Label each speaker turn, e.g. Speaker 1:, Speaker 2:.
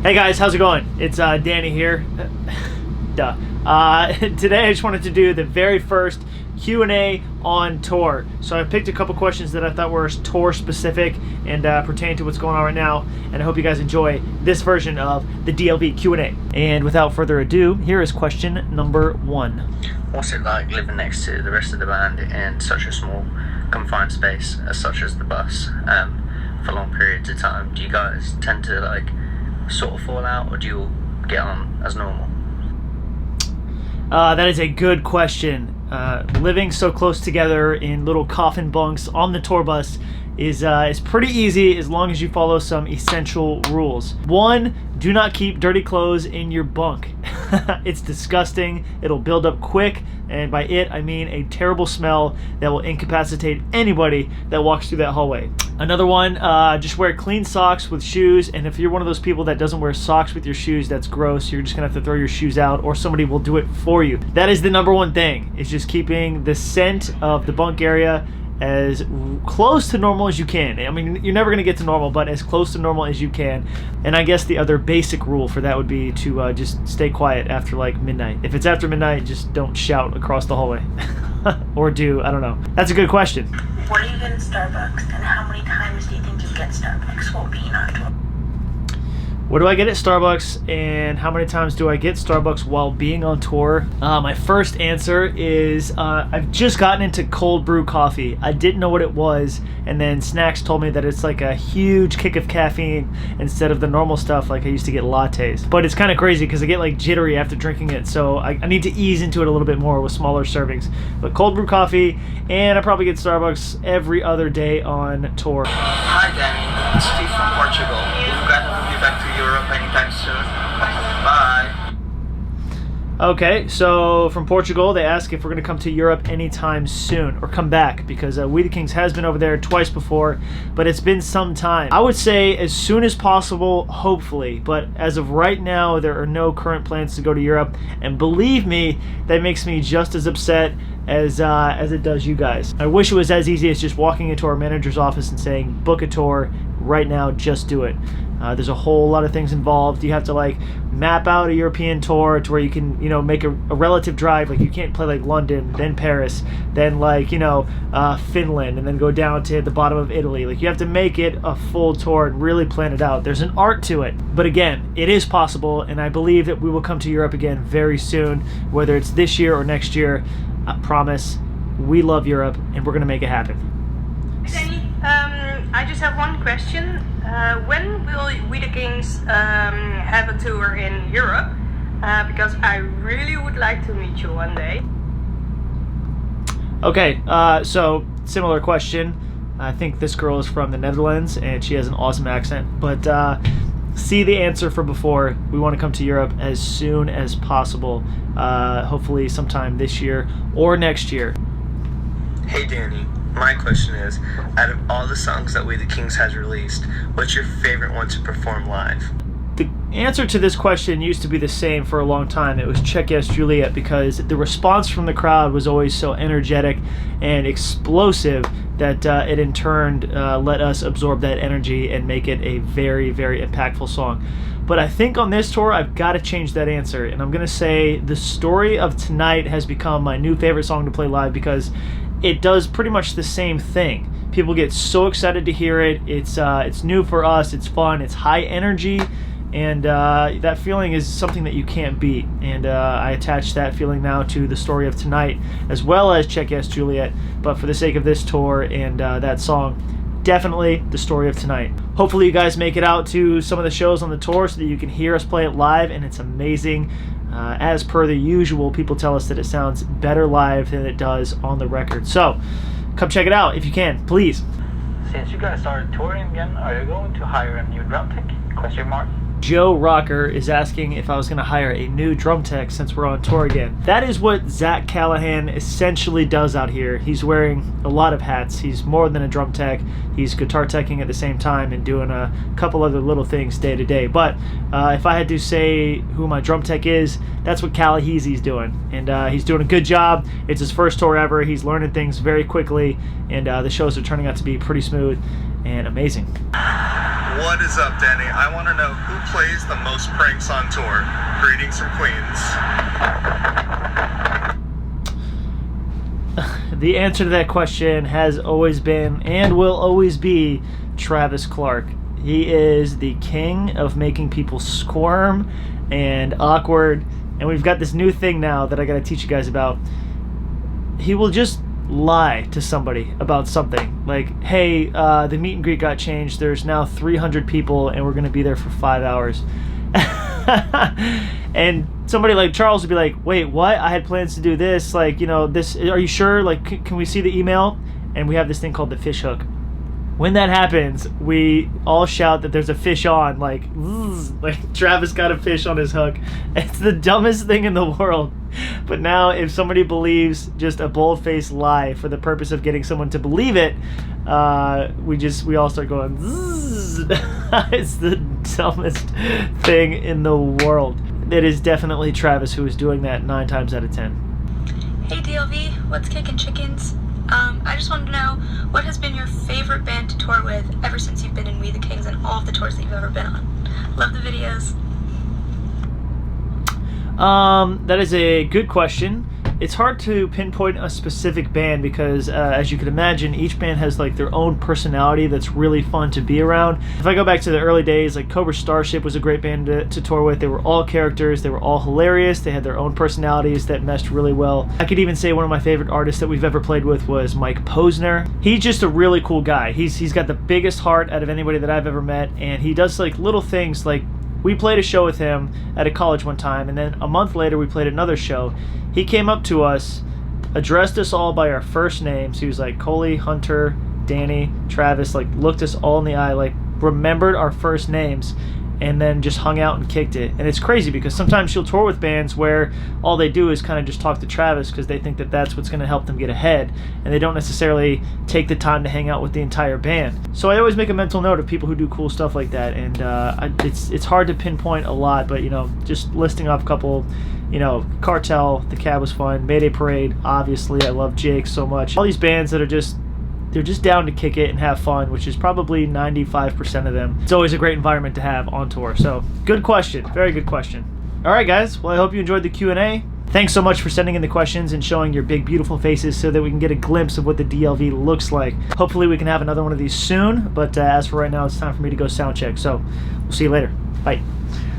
Speaker 1: Hey guys, how's it going? It's Danny here. Duh. Today I just wanted to do the very first Q&A on tour. So I picked a couple questions that I thought were tour specific and pertain to what's going on right now. And I hope you guys enjoy this version of the DLV Q&A. And without further ado, here is question number 1.
Speaker 2: What's it like living next to the rest of the band in such a small, confined space as such as the bus for long periods of time? Do you guys tend to sort of fall out, or do you all get on as normal?
Speaker 1: That is a good question. Living so close together in little coffin bunks on the tour bus is pretty easy as long as you follow some essential rules. 1, do not keep dirty clothes in your bunk. It's disgusting. It'll build up quick, and by it I mean a terrible smell that will incapacitate anybody that walks through that hallway. Another one, just wear clean socks with shoes, and if you're one of those people that doesn't wear socks with your shoes, that's gross. You're just gonna have to throw your shoes out, or somebody will do it for you. That is the number one thing, is just keeping the scent of the bunk area as close to normal as you can. I mean, you're never going to get to normal, but as close to normal as you can. And I guess the other basic rule for that would be to just stay quiet after midnight. If it's after midnight, just don't shout across the hallway. Or do, I don't know. That's a good question.
Speaker 3: What do you get at Starbucks, and how many times do you think you get Starbucks while being on tour?
Speaker 1: What do I get at Starbucks, and how many times do I get Starbucks while being on tour? My first answer is I've just gotten into cold brew coffee. I didn't know what it was, and then Snacks told me that it's like a huge kick of caffeine instead of the normal stuff like I used to get lattes. But it's kind of crazy because I get jittery after drinking it, so I need to ease into it a little bit more with smaller servings. But cold brew coffee, and I probably get Starbucks every other day on tour.
Speaker 4: Hi Danny, it's Steve from Portugal. We've got to be back to Europe anytime soon. Bye.
Speaker 1: Okay, so from Portugal, they ask if we're going to come to Europe anytime soon, or come back, because We the Kings has been over there twice before, but it's been some time. I would say as soon as possible, hopefully, but as of right now, there are no current plans to go to Europe, and believe me, that makes me just as upset as it does you guys. I wish it was as easy as just walking into our manager's office and saying, book a tour right now, just do it. There's a whole lot of things involved. You have to map out a European tour to where you can make a relative drive. You can't play London, then Paris, then Finland, and then go down to the bottom of Italy. You have to make it a full tour and really plan it out. There's an art to it, but again, it is possible, and I believe that we will come to Europe again very soon, whether it's this year or next year. I promise. We love Europe, and we're gonna make it happen.
Speaker 5: Danny, I just have one question. When will We the Kings have a tour in Europe? Because I really would like to meet you one day.
Speaker 1: Okay, so similar question. I think this girl is from the Netherlands, and she has an awesome accent. But see the answer from before. We want to come to Europe as soon as possible. Hopefully sometime this year or next year.
Speaker 4: Hey Danny, my question is, out of all the songs that We the Kings has released, what's your favorite one to perform live?
Speaker 1: The answer to this question used to be the same for a long time. It was Check Yes Juliet, because the response from the crowd was always so energetic and explosive that it in turn let us absorb that energy and make it a very, very impactful song. But I think on this tour, I've got to change that answer, and I'm going to say The Story of Tonight has become my new favorite song to play live, because it does pretty much the same thing. People get so excited to hear it. It's new for us. It's fun. It's high energy. And that feeling is something that you can't beat. And I attach that feeling now to The Story of Tonight, as well as Check Yes Juliet. But for the sake of this tour and that song, definitely The Story of Tonight. Hopefully you guys make it out to some of the shows on the tour so that you can hear us play it live, and it's amazing. As per the usual, people tell us that it sounds better live than it does on the record. So come check it out if you can, please.
Speaker 6: Since you guys started touring again, are you going to hire a new drum tech? Question mark.
Speaker 1: Joe Rocker is asking if I was going to hire a new drum tech since we're on tour again. That is what Zach Callahan essentially does out here. He's wearing a lot of hats. He's more than a drum tech. He's guitar teching at the same time and doing a couple other little things day to day. But if I had to say who my drum tech is, that's what Calaheezy's doing. And he's doing a good job. It's his first tour ever. He's learning things very quickly, and the shows are turning out to be pretty smooth and amazing.
Speaker 4: What What is up, Danny? I want to know who plays the most pranks on tour. Greetings from Queens.
Speaker 1: The answer to that question has always been and will always be Travis Clark. He is the king of making people squirm and awkward. And we've got this new thing now that I got to teach you guys about. He will just lie to somebody about something. Like, hey, the meet and greet got changed. There's now 300 people and we're going to be there for 5 hours. And somebody like Charles would be like, wait, what? I had plans to do this. Like, you know, this, are you sure? Like, can we see the email? And we have this thing called the fish hook. When that happens, we all shout that there's a fish on, like Travis got a fish on his hook. It's the dumbest thing in the world. But now if somebody believes just a bold-faced lie for the purpose of getting someone to believe it, we all start going zzz. It's the dumbest thing in the world. It is definitely Travis who is doing that 9 times out of 10.
Speaker 7: Hey DLV, what's kicking chickens? I just wanted to know, what has been your favorite band to tour with ever since you've been in We the Kings and all of the tours that you've ever been on? Love the videos.
Speaker 1: That is a good question. It's hard to pinpoint a specific band because, as you can imagine, each band has like their own personality that's really fun to be around. If I go back to the early days, like Cobra Starship was a great band to tour with. They were all characters. They were all hilarious. They had their own personalities that meshed really well. I could even say one of my favorite artists that we've ever played with was Mike Posner. He's just a really cool guy. He's got the biggest heart out of anybody that I've ever met, and he does like little things like, we played a show with him at a college one time, and then a month later we played another show. He came up to us, addressed us all by our first names. He was like, Coley, Hunter, Danny, Travis, like looked us all in the eye, like remembered our first names, and then just hung out and kicked it. And it's crazy because sometimes she'll tour with bands where all they do is kind of just talk to Travis because they think that that's what's going to help them get ahead, and they don't necessarily take the time to hang out with the entire band. So I always make a mental note of people who do cool stuff like that, and it's hard to pinpoint a lot, but you know, just listing off a couple, you know, Cartel, The Cab was fun, Mayday Parade, obviously, I love Jake so much. All these bands that are just, they're just down to kick it and have fun, which is probably 95% of them. It's always a great environment to have on tour. So, good question. Very good question. All right, guys. Well, I hope you enjoyed the Q&A. Thanks so much for sending in the questions and showing your big, beautiful faces so that we can get a glimpse of what the DLV looks like. Hopefully, we can have another one of these soon. But as for right now, it's time for me to go sound check. So, we'll see you later. Bye.